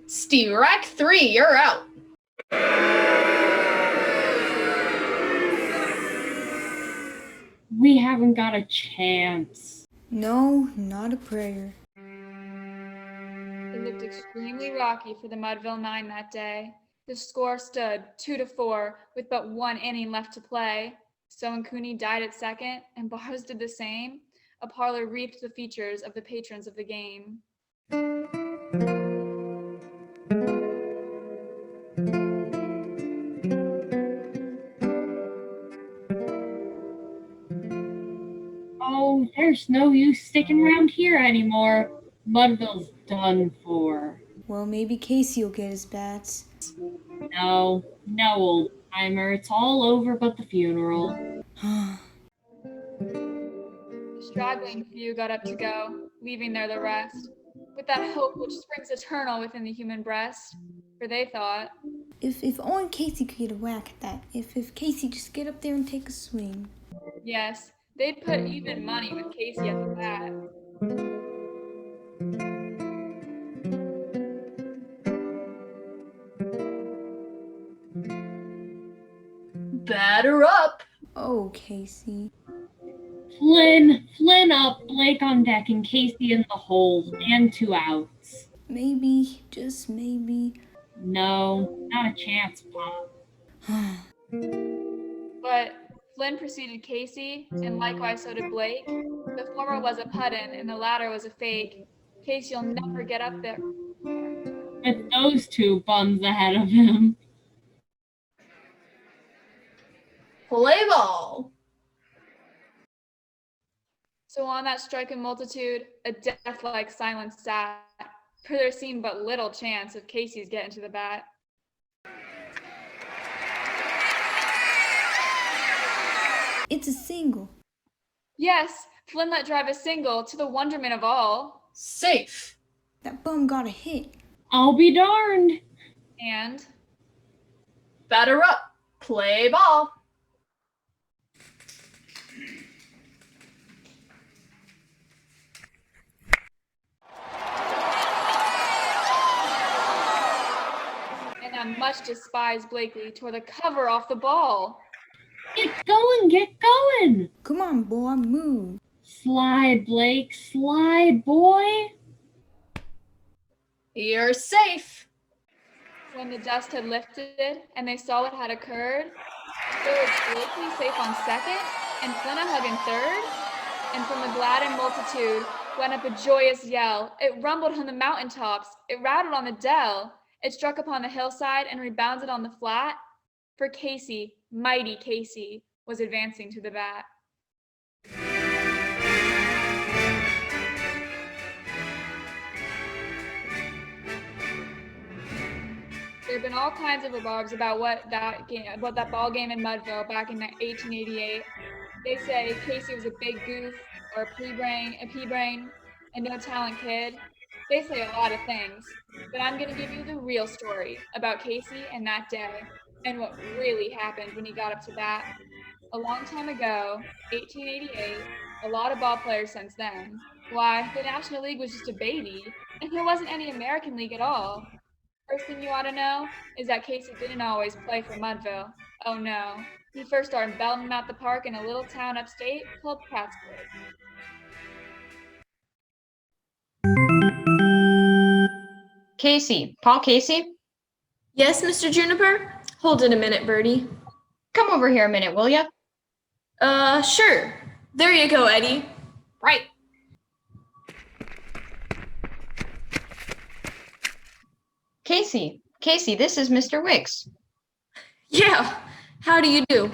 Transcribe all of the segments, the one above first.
Steve Rack 3, you're out. We haven't got a chance. No, not a prayer. It looked extremely rocky for the Mudville Nine that day. The score stood 2-4 with but one inning left to play. So when Cooney died at second and Bars did the same, a parlor reaped the features of the patrons of the game. Oh, there's no use sticking around here anymore. Mudville's done for. Well, maybe Casey will get his bats. No, old timer. It's all over but the funeral. The straggling few got up to go, leaving there the rest, with that hope which springs eternal within the human breast. For they thought, If only Casey could get a whack at that. If Casey just get up there and take a swing. yes, they'd put even money with Casey at the bat. Batter up. Oh, Casey. Flynn up, Blake on deck, and Casey in the hole, and 2 outs. Maybe, just maybe. No, not a chance, Pop. But Flynn preceded Casey, and likewise so did Blake. The former was a put-in, and the latter was a fake. Casey'll never get up there. With those 2 bums ahead of him. Play ball. So on that striking multitude, a death-like silence sat, for there seemed but little chance of Casey's getting to the bat. It's a single. Yes, Flynn let drive a single to the wonderment of all. Safe. That bum got a hit. I'll be darned. And Batter up. Play ball. and that much despised Blakely tore the cover off the ball. Get going. Come on, boy, move. Slide, Blake, slide, boy. You're safe. When the dust had lifted and they saw what had occurred, there was Blakely safe on second and Flynn hugging third, and from the gladdened multitude went up a joyous yell. It rumbled on the mountaintops, it rattled on the dell, it struck upon the hillside and rebounded on the flat, for Casey, mighty Casey, was advancing to the bat. There have been all kinds of rebarbs about what that ball game in Mudville back in 1888. They say Casey was a big goof or a pea-brain, and no talent kid. They say a lot of things, but I'm going to give you the real story about Casey and that day, and what really happened when he got up to bat. A long time ago, 1888, a lot of ball players since then. Why, the National League was just a baby, and there wasn't any American League at all. First thing you ought to know is that Casey didn't always play for Mudville. Oh no, he first started belting out the park in a little town upstate called Plattsburgh. Casey, Paul Casey? Yes, Mr. Juniper? Hold it a minute, Birdie. Come over here a minute, will ya? Sure. There you go, Eddie. Right. Casey, this is Mr. Wicks. Yeah, how do you do?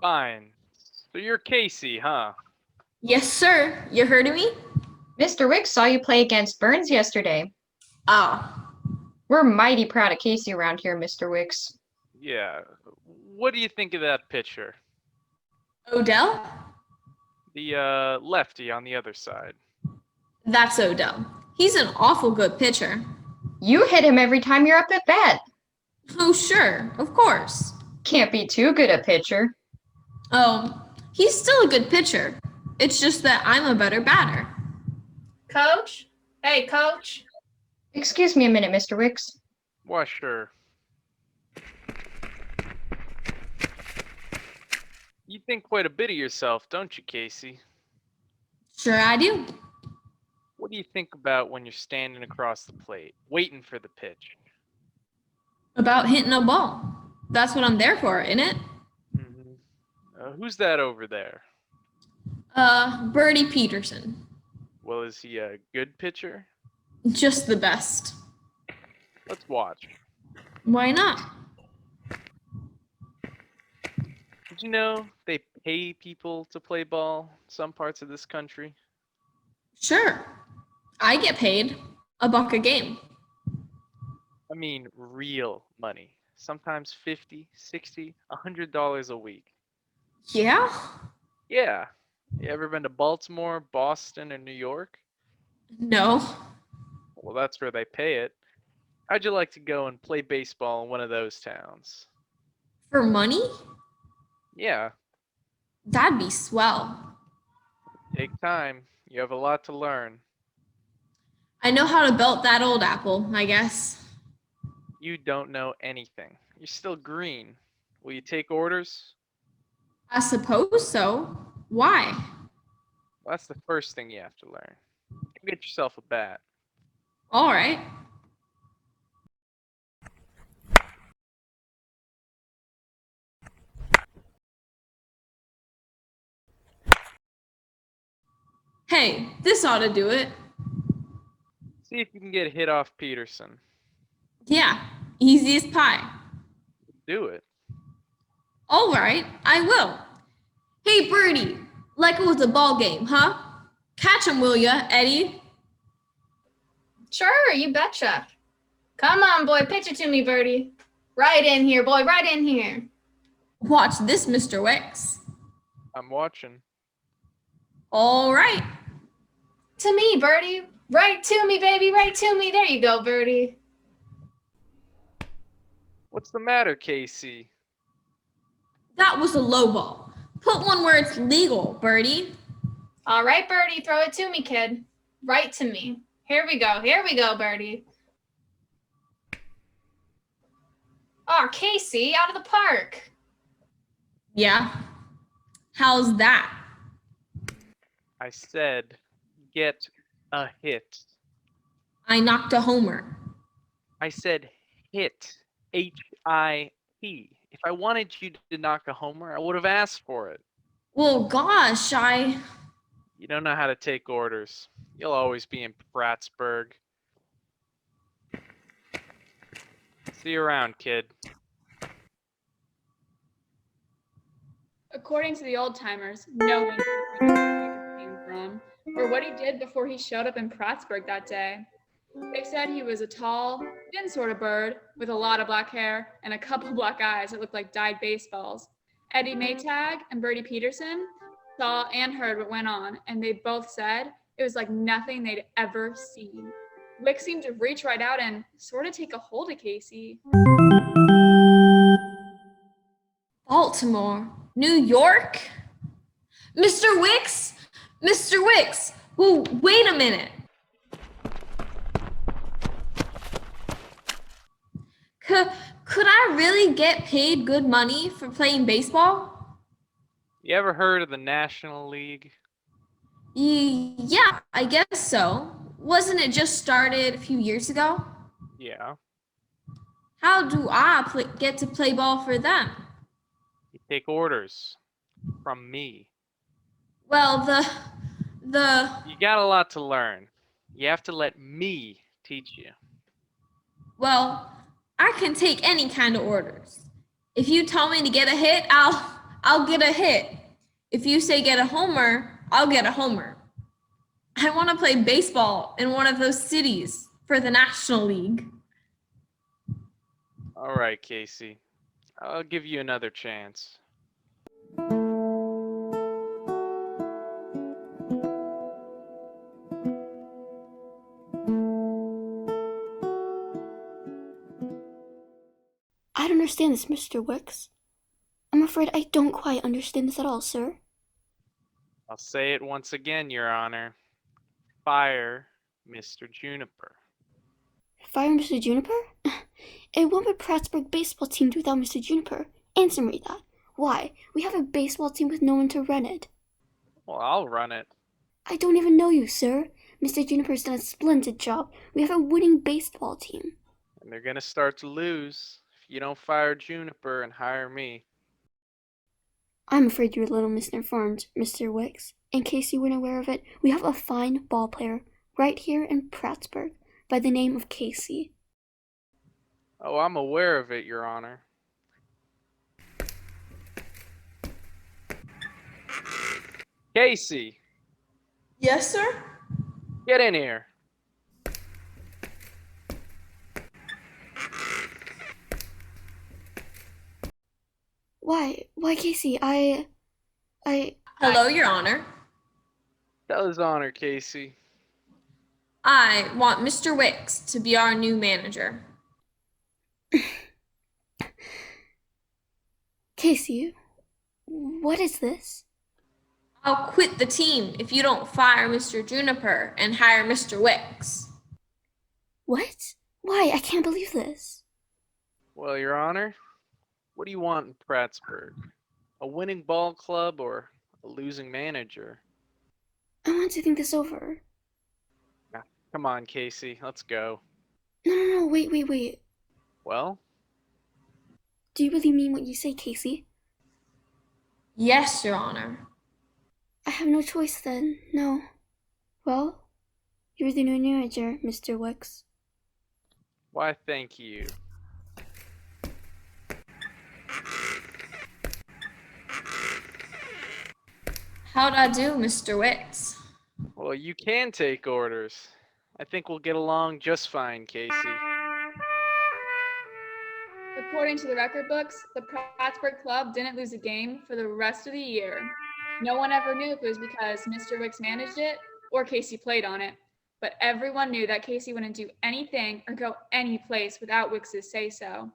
Fine. So you're Casey, huh? Yes, sir. You heard of me? Mr. Wicks saw you play against Burns yesterday. Ah. We're mighty proud of Casey around here, Mr. Wicks. Yeah. What do you think of that pitcher? Odell? The lefty on the other side. That's Odell. He's an awful good pitcher. You hit him every time you're up at bat. Oh, sure, of course. Can't be too good a pitcher. Oh, he's still a good pitcher. It's just that I'm a better batter. Coach? Hey, coach. Excuse me a minute, Mr. Wicks. Why, sure. You think quite a bit of yourself, don't you, Casey? Sure I do. What do you think about when you're standing across the plate, waiting for the pitch? About hitting a ball. That's what I'm there for, isn't it? Who's that over there? Birdie Peterson. Well, is he a good pitcher? Just the best. Let's watch. Why not? Did you know they pay people to play ball in some parts of this country? Sure. I get paid $1 a game. I mean, real money. Sometimes $50, $60, $100 a week. Yeah? Yeah. You ever been to Baltimore, Boston, or New York? No. Well, that's where they pay it. How'd you like to go and play baseball in one of those towns? For money? Yeah, That'd be swell. take time. You have a lot to learn. I know how to belt that old apple, I guess. You don't know anything. You're still green. Will you take orders? I suppose so. Why? Well, that's the first thing you have to learn. Go get yourself a bat. All right. Hey, this ought to do it. See if you can get a hit off Peterson. Yeah, easy as pie. Do it. All right, I will. Hey, Birdie, like it was a ball game, huh? Catch him, will ya, Eddie? Sure, you betcha. Come on, boy, pitch it to me, Birdie. Right in here, boy, right in here. Watch this, Mr. Wicks. I'm watching. All right. To me, Birdie. Right to me, baby, right to me. There you go, Birdie. What's the matter, Casey? That was a low ball. Put one where it's legal, Birdie. All right, Birdie, throw it to me, kid. Right to me. Here we go, Birdie. Oh, Casey, out of the park. Yeah. How's that? I said, get a hit. I knocked a homer. I said hit. H-I-T. If I wanted you to knock a homer, I would have asked for it. Well, gosh, You don't know how to take orders. You'll always be in Prattsburg. See you around, kid. According to the old timers, no one knew where he came from or what he did before he showed up in Prattsburg that day. They said he was a tall, thin sort of bird with a lot of black hair and a couple black eyes that looked like dyed baseballs. Eddie Maytag and Birdie Peterson saw and heard what went on, and they both said it was like nothing they'd ever seen. Wick seemed to reach right out and sort of take a hold of Casey. Baltimore, New York? Mr. Wicks? Mr. Wicks! Well, wait a minute. Could I really get paid good money for playing baseball? You ever heard of the National League? Yeah, I guess so. Wasn't it just started a few years ago? Yeah. How do I get to play ball for them? You take orders from me. Well, You got a lot to learn. You have to let me teach you. well, I can take any kind of orders. If you tell me to get a hit, I'll get a hit. If you say get a homer, I'll get a homer. I want to play baseball in one of those cities for the National League. All right, Casey. I'll give you another chance. I don't understand this, Mr. Wicks. I'm afraid I don't quite understand this at all, sir. I'll say it once again, Your Honor. Fire Mr. Juniper. Fire Mr. Juniper? And what would Prattsburg baseball team do without Mr. Juniper? Answer me that. Why? We have a baseball team with no one to run it. Well, I'll run it. I don't even know you, sir. Mr. Juniper's done a splendid job. We have a winning baseball team. And they're going to start to lose if you don't fire Juniper and hire me. I'm afraid you're a little misinformed, Mr. Wicks. In case you weren't aware of it, we have a fine ball player right here in Prattsburg by the name of Casey. Oh, I'm aware of it, Your Honor. Casey, Yes, sir? get in here. Why, Casey, I... Hello, Your Honor. Tell His Honor, Casey. I want Mr. Wicks to be our new manager. Casey, what is this? I'll quit the team if you don't fire Mr. Juniper and hire Mr. Wicks. What? Why? I can't believe this. Well, Your Honor, what do you want in Prattsburg? A winning ball club or a losing manager? I want to think this over. Come on, Casey, let's go. No, wait. Well, Do you really mean what you say, Casey? Yes, Your Honor. I have no choice then, no. Well, you're the new manager, Mr. Wicks. why thank you. How'd I do, Mr. Wicks? Well, you can take orders. I think we'll get along just fine, Casey. According to the record books, the Prattsburg Club didn't lose a game for the rest of the year. No one ever knew if it was because Mr. Wicks managed it or Casey played on it, but everyone knew that Casey wouldn't do anything or go any place without Wicks's say-so.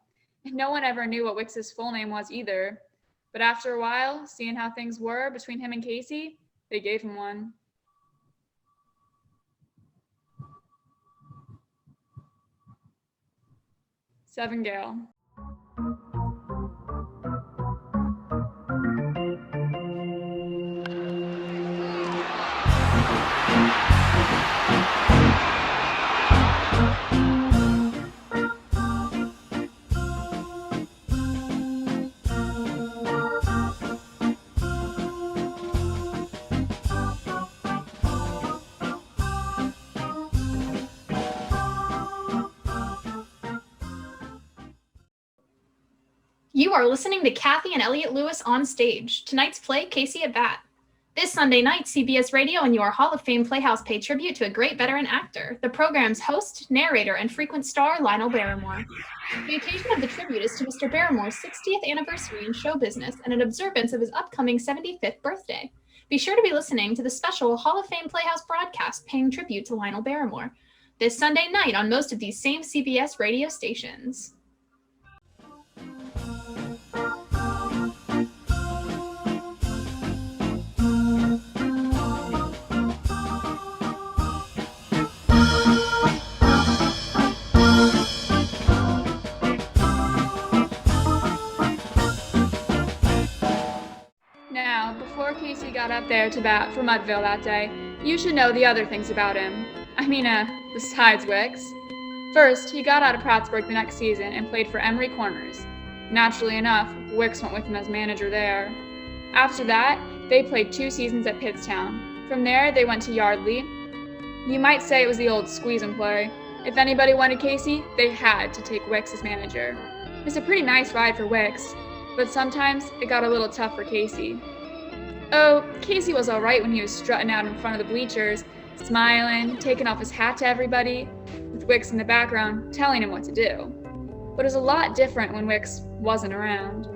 And no one ever knew what Wicks's full name was either. But after a while, seeing how things were between him and Casey, they gave him one. Seven Gale. You are listening to Kathy and Elliot Lewis on stage. Tonight's play, Casey at Bat. This Sunday night, CBS Radio and your Hall of Fame Playhouse pay tribute to a great veteran actor, the program's host, narrator, and frequent star, Lionel Barrymore. The occasion of the tribute is to Mr. Barrymore's 60th anniversary in show business and an observance of his upcoming 75th birthday. Be sure to be listening to the special Hall of Fame Playhouse broadcast paying tribute to Lionel Barrymore this Sunday night on most of these same CBS radio stations. Now, before Casey got up there to bat for Mudville that day, you should know the other things about him. Besides Wicks. First, he got out of Prattsburg the next season and played for Emory Corners. Naturally enough, Wicks went with him as manager there. After that, they played 2 seasons at Pittstown. From there, they went to Yardley. You might say it was the old squeeze and play. If anybody wanted Casey, they had to take Wicks as manager. It was a pretty nice ride for Wicks, but sometimes it got a little tough for Casey. Oh, Casey was all right when he was strutting out in front of the bleachers, smiling, taking off his hat to everybody, with Wicks in the background telling him what to do. but it was a lot different when Wicks wasn't around.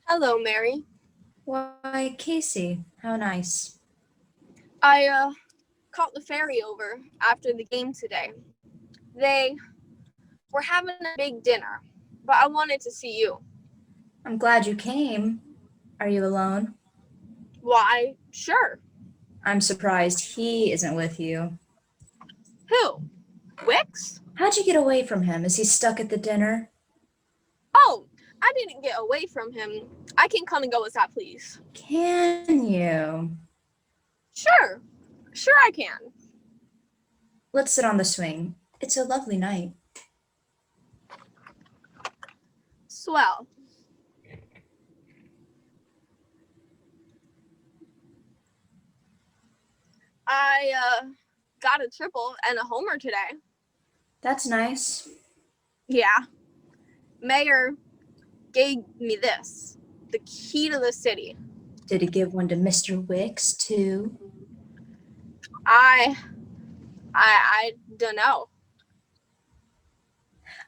Hello, Mary. Why, Casey, how nice. I caught the ferry over after the game today. They were having a big dinner, but I wanted to see you. I'm glad you came. Are you alone? Why, sure. I'm surprised he isn't with you. Who? Wicks? How'd you get away from him? Is he stuck at the dinner? Oh, I didn't get away from him. I can come and go as I please. Can you? Sure. Sure I can. Let's sit on the swing. It's a lovely night. Swell. I got a triple and a homer today. That's nice. Yeah. Mayor gave me this, the key to the city. Did he give one to Mr. Wicks, too? I don't know.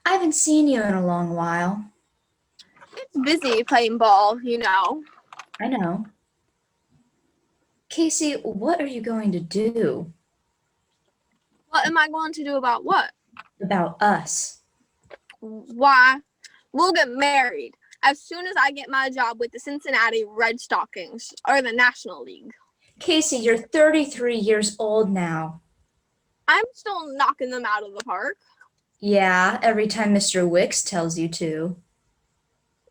I haven't seen you in a long while. It's busy playing ball, you know. I know. Casey, what are you going to do What am I going to do about what? about us? Why, we'll get married as soon as I get my job with the Cincinnati Red Stockings or the National League. Casey, you're 33 years old now. I'm still knocking them out of the park. Yeah, every time Mr. Wicks tells you to.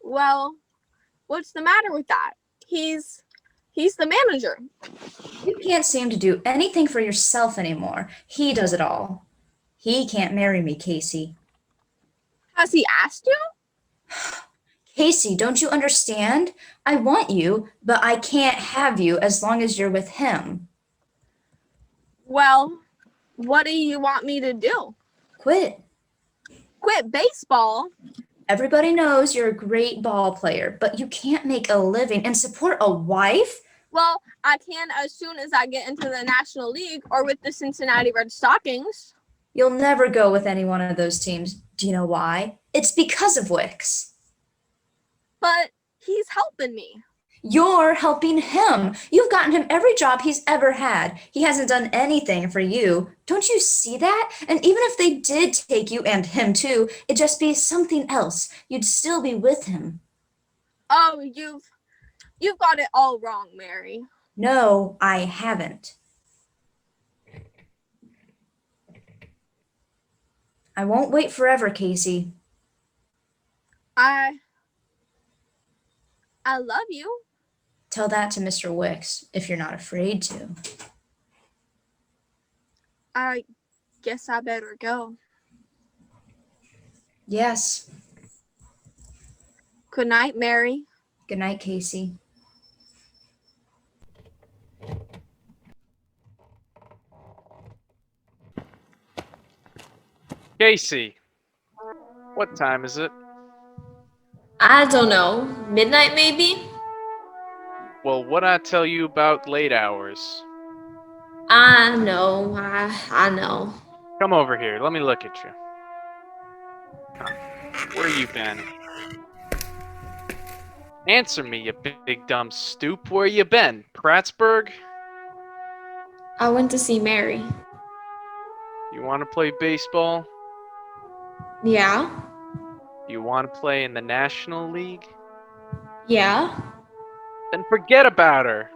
Well, what's the matter with that? He's the manager. You can't seem to do anything for yourself anymore. He does it all. He can't marry me, Casey. Has he asked you? Casey, don't you understand? I want you, but I can't have you as long as you're with him. Well, what do you want me to do? Quit. Quit baseball? Everybody knows you're a great ball player, but you can't make a living and support a wife? Well, I can as soon as I get into the National League or with the Cincinnati Red Stockings. You'll never go with any one of those teams. Do you know why? It's because of Wicks. But he's helping me. You're helping him. You've gotten him every job he's ever had. He hasn't done anything for you. Don't you see that? And even if they did take you and him too, it'd just be something else. You'd still be with him. Oh, you've got it all wrong, Mary. No, I haven't. I won't wait forever, Casey. I love you. Tell that to Mr. Wicks if you're not afraid to. I guess I better go. Yes. Good night, Mary. Good night, Casey. Casey, what time is it? I don't know. Midnight, maybe? Well, what I tell you about late hours? I know. I know. Come over here. Let me look at you. Where you been? Answer me, you big dumb stoop. Where you been? Prattsburg? I went to see Mary. You want to play baseball? Yeah? You want to play in the National League? Yeah? Then forget about her.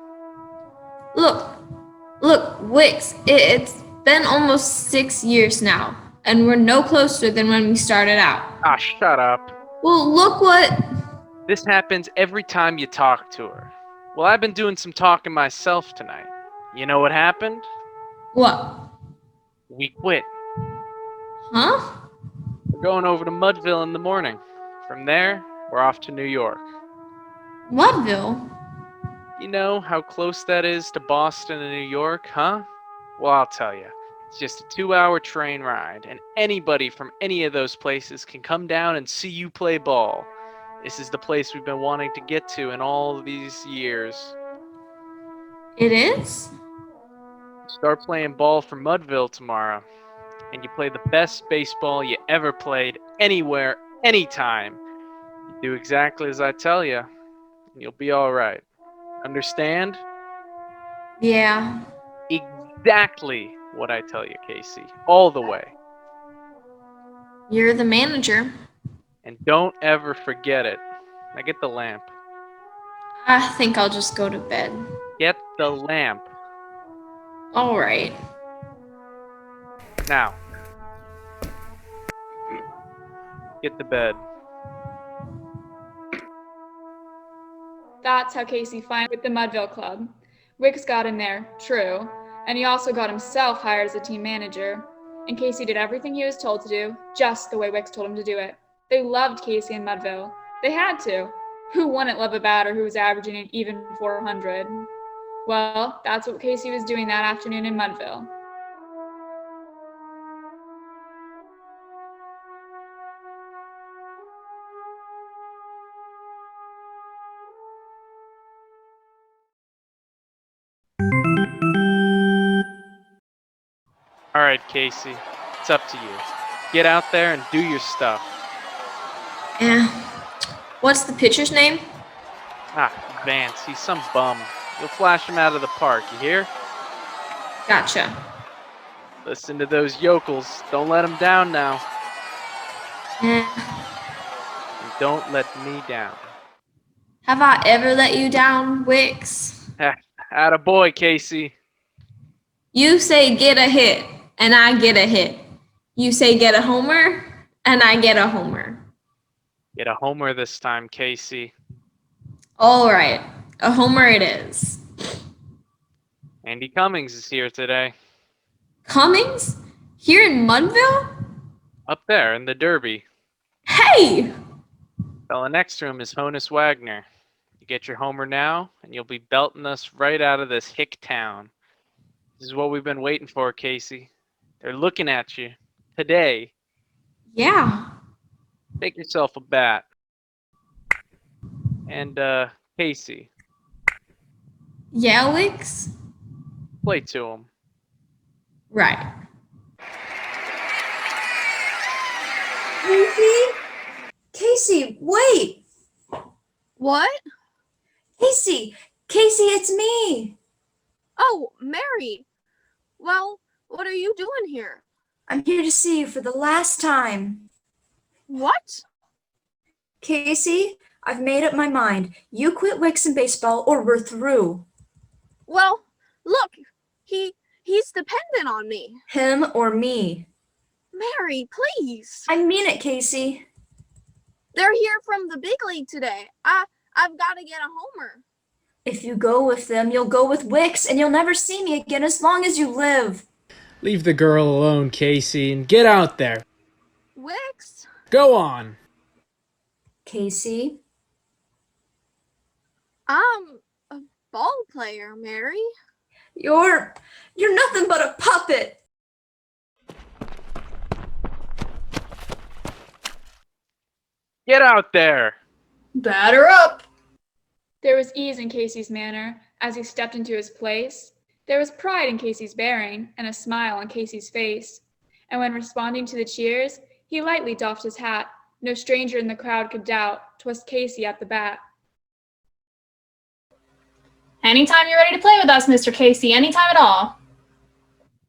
Look, Wicks, it's been almost 6 years now, and we're no closer than when we started out. Ah, shut up. Well, look what... This happens every time you talk to her. Well, I've been doing some talking myself tonight. You know what happened? What? We quit. Huh? We're going over to Mudville in the morning. From there, we're off to New York. Mudville? You know how close that is to Boston and New York, huh? Well, I'll tell you. It's just a 2-hour train ride, and anybody from any of those places can come down and see you play ball. This is the place we've been wanting to get to in all these years. It is? Start playing ball for Mudville tomorrow, and you play the best baseball you ever played anywhere, anytime. You do exactly as I tell you, and you'll be all right. Understand? Yeah. Exactly what I tell you, Casey. All the way. You're the manager. And don't ever forget it. Now get the lamp. I think I'll just go to bed. Get the lamp. All right. Now. Get to bed. That's how Casey finally with the Mudville Club. Wicks got in there, true, and he also got himself hired as a team manager. And Casey did everything he was told to do, just the way Wicks told him to do it. They loved Casey in Mudville. They had to. Who wouldn't love a batter who was averaging an even 400? Well, that's what Casey was doing that afternoon in Mudville. All right, Casey. It's up to you. Get out there and do your stuff. Yeah. What's the pitcher's name? Ah, Vance. He's some bum. You'll flash him out of the park, you hear? Gotcha. Listen to those yokels. Don't let them down now. Eh. And don't let me down. Have I ever let you down, Wicks? Attaboy, Casey. You say get a hit, and I get a hit. You say get a homer, and I get a homer. Get a homer this time, Casey. All right. A homer it is. Andy Cummings is here today. Cummings? Here in Mudville? Up there in the Derby. Hey! Fella next to him is Honus Wagner. You get your homer now, and you'll be belting us right out of this hick town. This is what we've been waiting for, Casey. They're looking at you. Today. Yeah. Take yourself a bat. And, Casey, Yeah, Wicks? play to him. Right. Casey? Casey, wait! What? Casey, it's me. Oh, Mary. Well, what are you doing here? I'm here to see you for the last time. What? Casey, I've made up my mind. You quit Wicks and baseball or we're through. Well, look, he's dependent on me. Him or me. Mary, please. I mean it, Casey. They're here from the big league today. I've got to get a homer. If you go with them, you'll go with Wicks and you'll never see me again as long as you live. Leave the girl alone, Casey, and get out there. Wicks? Go on. Casey? I'm a ball player, Mary. You're nothing but a puppet. Get out there! Batter up! There was ease in Casey's manner as he stepped into his place. There was pride in Casey's bearing and a smile on Casey's face. And when responding to the cheers, he lightly doffed his hat. No stranger in the crowd could doubt 'twas Casey at the bat. Anytime you're ready to play with us, Mr. Casey, anytime at all.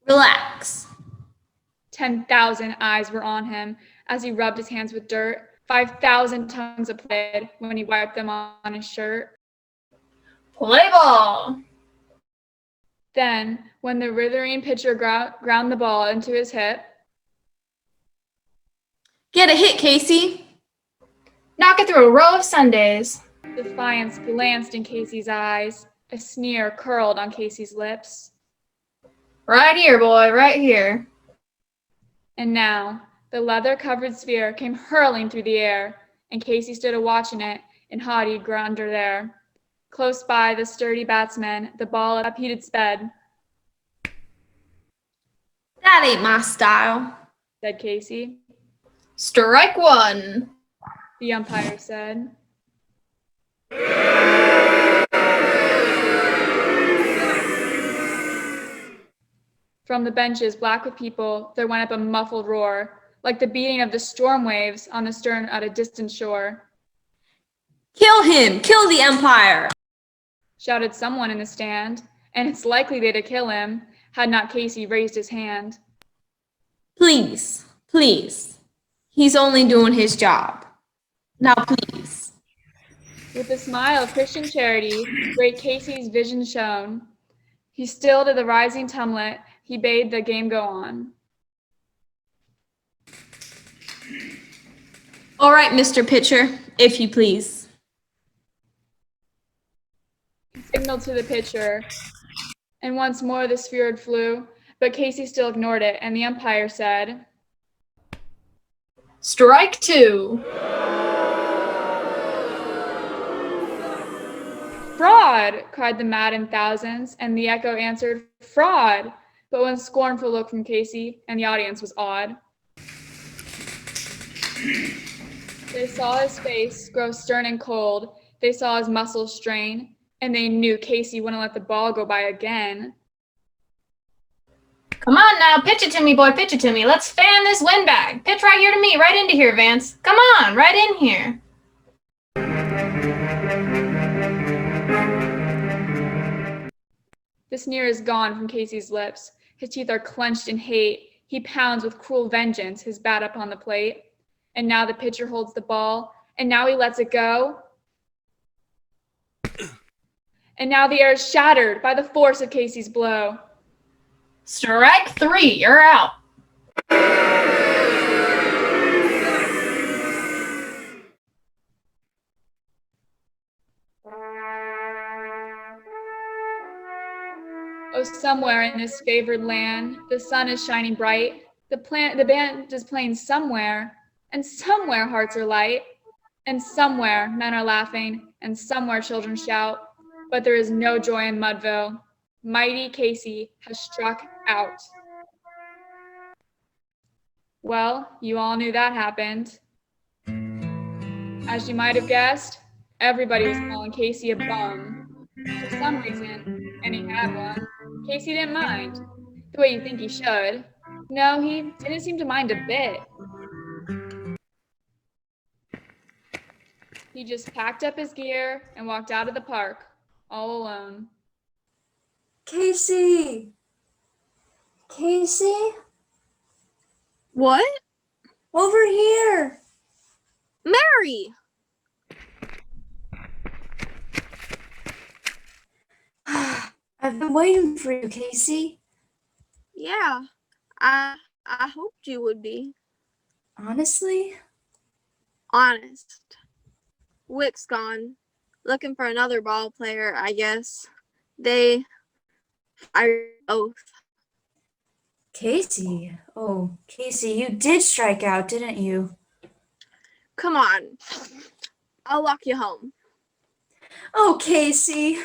Relax. 10,000 eyes were on him as he rubbed his hands with dirt. 5,000 tongues applauded when he wiped them on his shirt. Play ball! Then, when the withering pitcher ground the ball into his hip, Get a hit, Casey. Knock it through a row of Sundays. defiance glanced in Casey's eyes. A sneer curled on Casey's lips. Right here, boy, right here. And now, the leather-covered sphere came hurling through the air, and Casey stood a-watching it in haughty grandeur there. Close by the sturdy batsman, the ball up heated sped, That ain't my style. said Casey. Strike one. The umpire said. From the benches black with people, there went up a muffled roar, like the beating of the storm waves on the stern at a distant shore. Kill him! Kill the Empire! Shouted someone in the stand, and it's likely they'd kill him had not Casey raised his hand. Please, please. He's only doing his job. Now, please. With a smile of Christian charity, great Casey's vision shone. He stilled the rising tumult, he bade the game go on. All right, Mr. Pitcher, if you please. He signaled to the pitcher, and once more the sphere flew, but Casey still ignored it, and the umpire said, Strike two. Fraud! Cried the maddened thousands, and the echo answered, Fraud! But one scornful look from Casey, and the audience was awed. They saw his face grow stern and cold, they saw his muscles strain, and they knew Casey wouldn't let the ball go by again. Come on now, pitch it to me, boy, pitch it to me. Let's fan this windbag. Pitch right here to me, right into here, Vance. Come on, right in here. The sneer is gone from Casey's lips. His teeth are clenched in hate. He pounds with cruel vengeance his bat upon the plate. And now the pitcher holds the ball, and now he lets it go. And now the air is shattered by the force of Casey's blow. Strike three, you're out. Oh, somewhere in this favored land, the sun is shining bright. The band is playing somewhere, and somewhere hearts are light. And somewhere men are laughing, and somewhere children shout. But there is no joy in Mudville. Mighty Casey has struck out. Well, you all knew that happened. As you might have guessed, everybody was calling Casey a bum. For some reason, and he had one, Casey didn't mind, the way you think he should. No, he didn't seem to mind a bit. He just packed up his gear and walked out of the park, all alone. Casey! Casey? What? Over here! Mary! I've been waiting for you, Casey. Yeah, I hoped you would be. Honestly? Honest. Wick's gone. Looking for another ball player, I guess. I oath. Casey? Oh, Casey, you did strike out, didn't you? Come on. I'll walk you home. Oh, Casey.